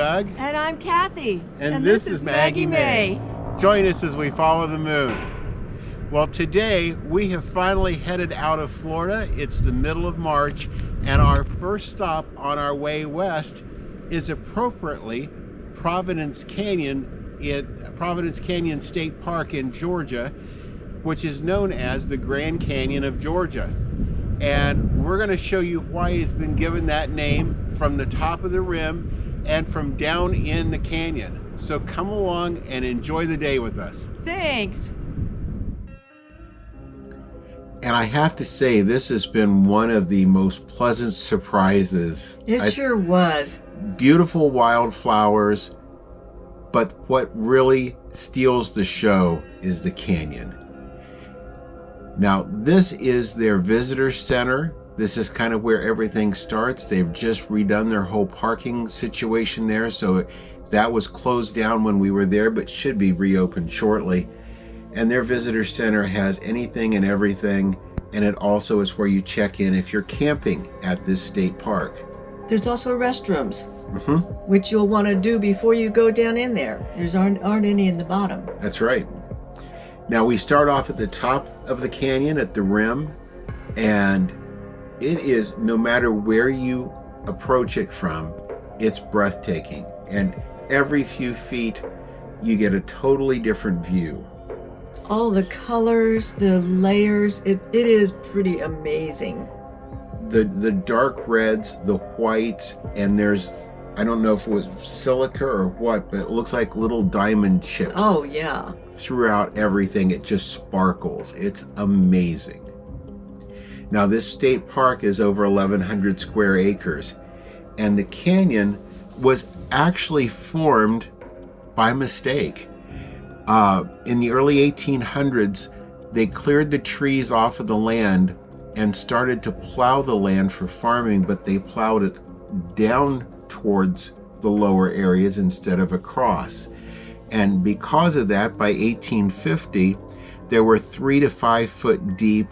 Doug. And I'm Cathy. And this is Maggie Mae. Join us as we follow the moon. Well, today we have finally headed out of Florida. It's the middle of March, and our first stop on our way west is appropriately Providence Canyon State Park in Georgia, which is known as the Grand Canyon of Georgia. And we're going to show you why it's been given that name from the top of the rim and from down in the canyon. So come along and enjoy the day with us. Thanks. And I have to say, this has been one of the most pleasant surprises. It sure was. Beautiful wildflowers, but what really steals the show is the canyon. Now, this is their visitor center. This is kind of where everything starts. They've just redone their whole parking situation there, so that was closed down when we were there, but should be reopened shortly. And their visitor center has anything and everything, and it also is where you check in if you're camping at this state park. There's also restrooms, which you'll want to do before you go down in there. There aren't any in the bottom. That's right. Now we start off at the top of the canyon at the rim, and it is, no matter where you approach it from, it's breathtaking. And every few feet you get a totally different view. All the colors, the layers, it is pretty amazing. The dark reds, the whites, and there's, I don't know if it was silica or what, but it looks like little diamond chips. Oh, yeah. Throughout everything, it just sparkles. It's amazing. Now, this state park is over 1,100 square acres, and the canyon was actually formed by mistake. In the early 1800s, they cleared the trees off of the land and started to plow the land for farming, but they plowed it down towards the lower areas instead of across. And because of that, by 1850, there were 3 to 5 foot deep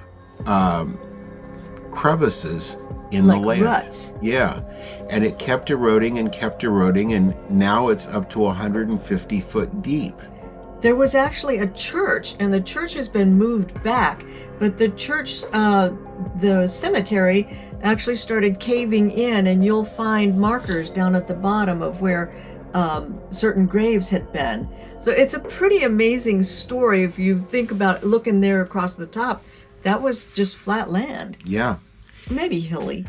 crevices in the land. Ruts. Yeah. And it kept eroding, and now it's up to 150 foot deep. There was actually a church, and the church has been moved back, but the church, the cemetery actually started caving in, and you'll find markers down at the bottom of where certain graves had been. So it's a pretty amazing story if you think about looking there across the top. That was just flat land. Yeah. Maybe hilly.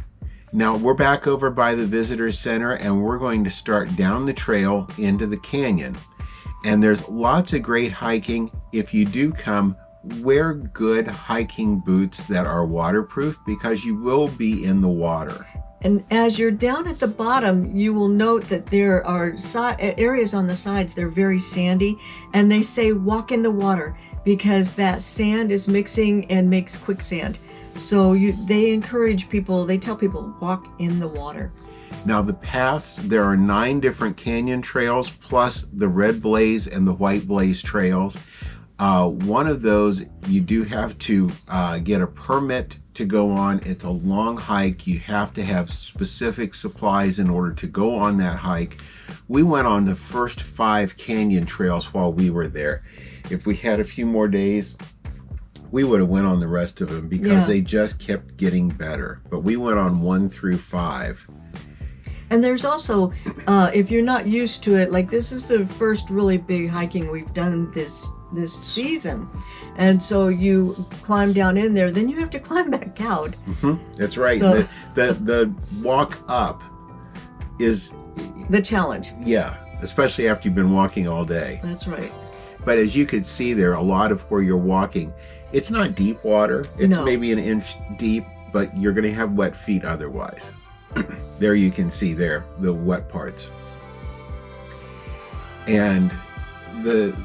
Now we're back over by the visitor center, and we're going to start down the trail into the canyon. And there's lots of great hiking. If you do come, wear good hiking boots that are waterproof, because you will be in the water. And as you're down at the bottom, you will note that there are areas on the sides, they're very sandy, and they say walk in the water because that sand is mixing and makes quicksand. So they encourage people, they tell people, walk in the water. Now the paths, there are 9 different canyon trails, plus the Red Blaze and the White Blaze trails. One of those, you do have to get a permit to go on. It's a long hike. You have to have specific supplies in order to go on that hike. We went on the first 5 canyon trails while we were there. If we had a few more days, we would have went on the rest of them, because they just kept getting better. But we went on 1 through 5. And there's also, if you're not used to it, like this is the first really big hiking we've done this season. And so you climb down in there, then you have to climb back out. That's right. So, the walk up is the challenge. Yeah, especially after you've been walking all day. That's right. But as you could see there, a lot of where you're walking, it's not deep water. It's maybe an inch deep, but you're going to have wet feet otherwise. There you can see there the wet parts. And the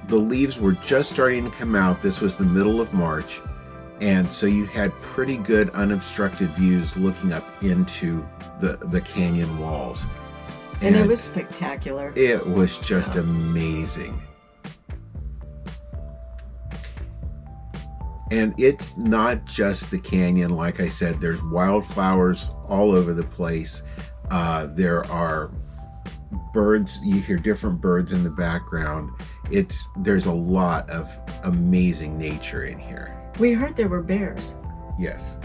leaves were just starting to come out. This was the middle of March, and so you had pretty good unobstructed views looking up into the canyon walls. And it was spectacular. It was just amazing. And it's not just the canyon. Like I said, there's wildflowers all over the place. There are birds, you hear different birds in the background. There's a lot of amazing nature in here. We heard there were bears. Yes.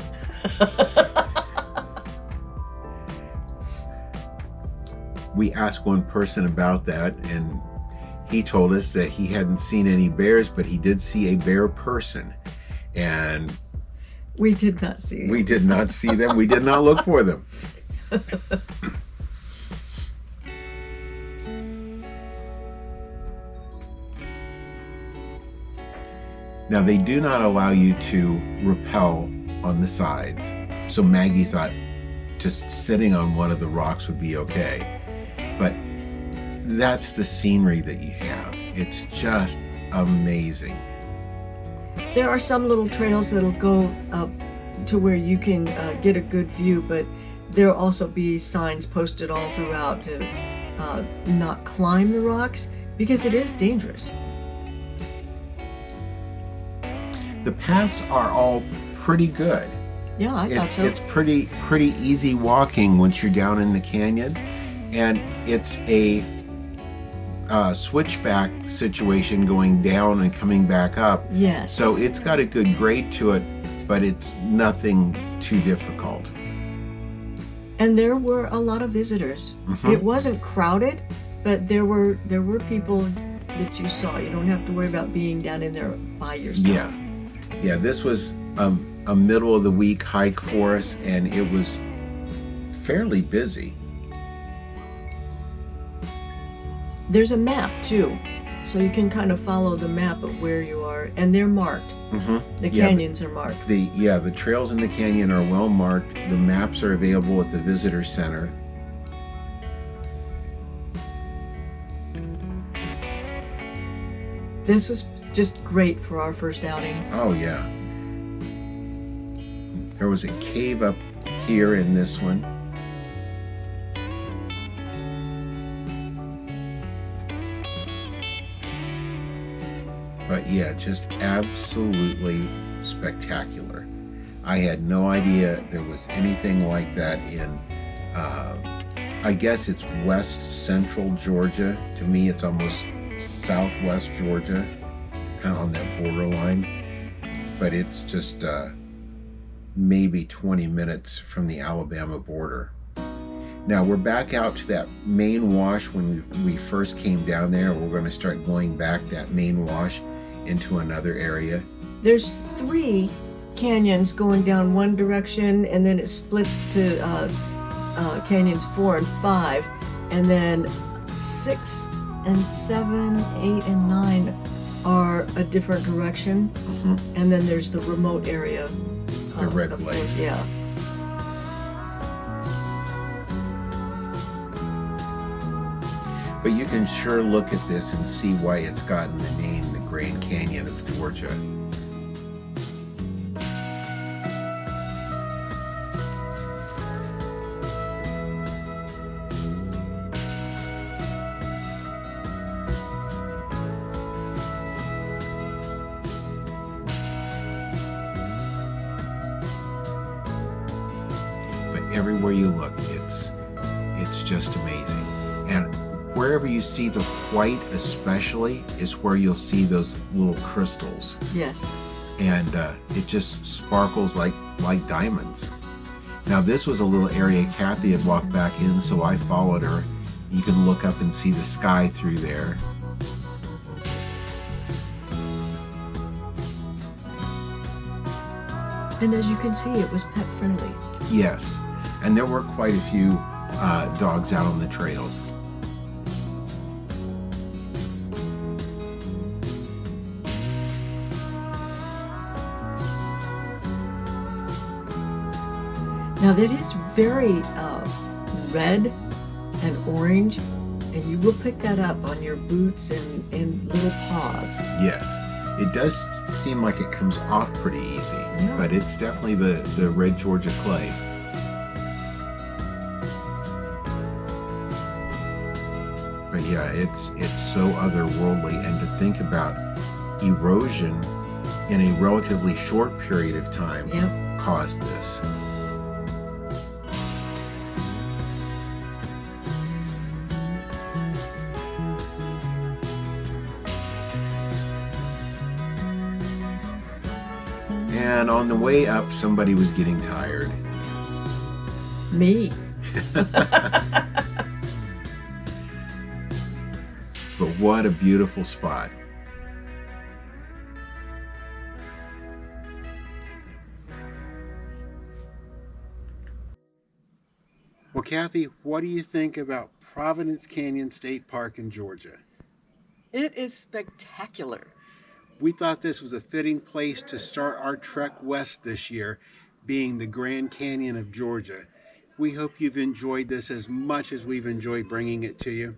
We asked one person about that, and he told us that he hadn't seen any bears, but he did see a bear person. And we did not see them. We did not see them. We did not look for them. Now, they do not allow you to rappel on the sides. So Maggie thought just sitting on one of the rocks would be okay. But that's the scenery that you have. It's just amazing. There are some little trails that'll go up to where you can get a good view, but there'll also be signs posted all throughout to not climb the rocks because it is dangerous. The paths are all pretty good. Yeah, I thought so. It's pretty easy walking once you're down in the canyon, and it's a switchback situation going down and coming back up. Yes. So it's got a good grade to it, but it's nothing too difficult. And there were a lot of visitors. Mm-hmm. It wasn't crowded, but there were people that you saw. You don't have to worry about being down in there by yourself. Yeah, this was a middle of the week hike for us, and it was fairly busy. There's a map too, so you can kind of follow the map of where you are, and they're marked. Mm-hmm. The canyons are marked. The trails in the canyon are well marked. The maps are available at the visitor center. This was just great for our first outing. Oh yeah. There was a cave up here in this one. But yeah, just absolutely spectacular. I had no idea there was anything like that in, I guess it's west central Georgia. To me, it's almost southwest Georgia, kind of on that borderline. But it's just maybe 20 minutes from the Alabama border. Now we're back out to that main wash when we first came down there. We're going to start going back that main wash into another area. There's 3 canyons going down one direction, and then it splits to canyons 4 and 5, and then 6 and 7, 8 and 9 are a different direction. Mm-hmm. And then there's the remote area. The red place. Yeah. But you can sure look at this and see why it's gotten the name the Grand Canyon of Georgia. But everywhere you look, it's just amazing. And wherever you see the white especially is where you'll see those little crystals. Yes. And it just sparkles like diamonds. Now this was a little area Cathy had walked back in, so I followed her. You can look up and see the sky through there. And as you can see, it was pet friendly. Yes, and there were quite a few dogs out on the trails. Now that is very red and orange, and you will pick that up on your boots and little paws. Yes, it does seem like it comes off pretty easy, Yeah. but it's definitely the red Georgia clay. But yeah, it's so otherworldly, and to think about erosion in a relatively short period of time Yep. caused this. And on the way up, somebody was getting tired. Me. But what a beautiful spot. Well, Cathy, what do you think about Providence Canyon State Park in Georgia? It is spectacular. We thought this was a fitting place to start our trek west this year, being the Grand Canyon of Georgia. We hope you've enjoyed this as much as we've enjoyed bringing it to you.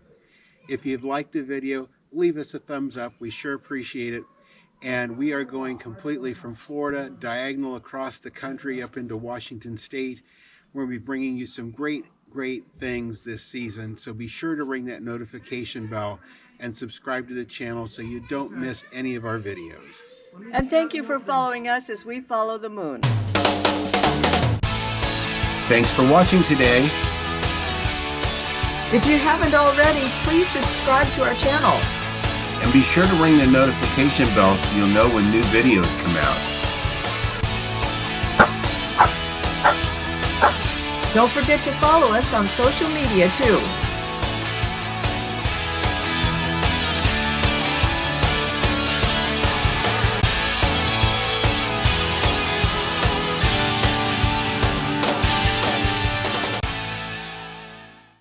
If you've liked the video, leave us a thumbs up. We sure appreciate it. And we are going completely from Florida, diagonal across the country up into Washington State. We're going to be bringing you some great things this season. So be sure to ring that notification bell and subscribe to the channel so you don't miss any of our videos. And thank you for following us as we follow the moon. Thanks for watching today. If you haven't already, please subscribe to our channel. And be sure to ring the notification bell so you'll know when new videos come out. Don't forget to follow us on social media too.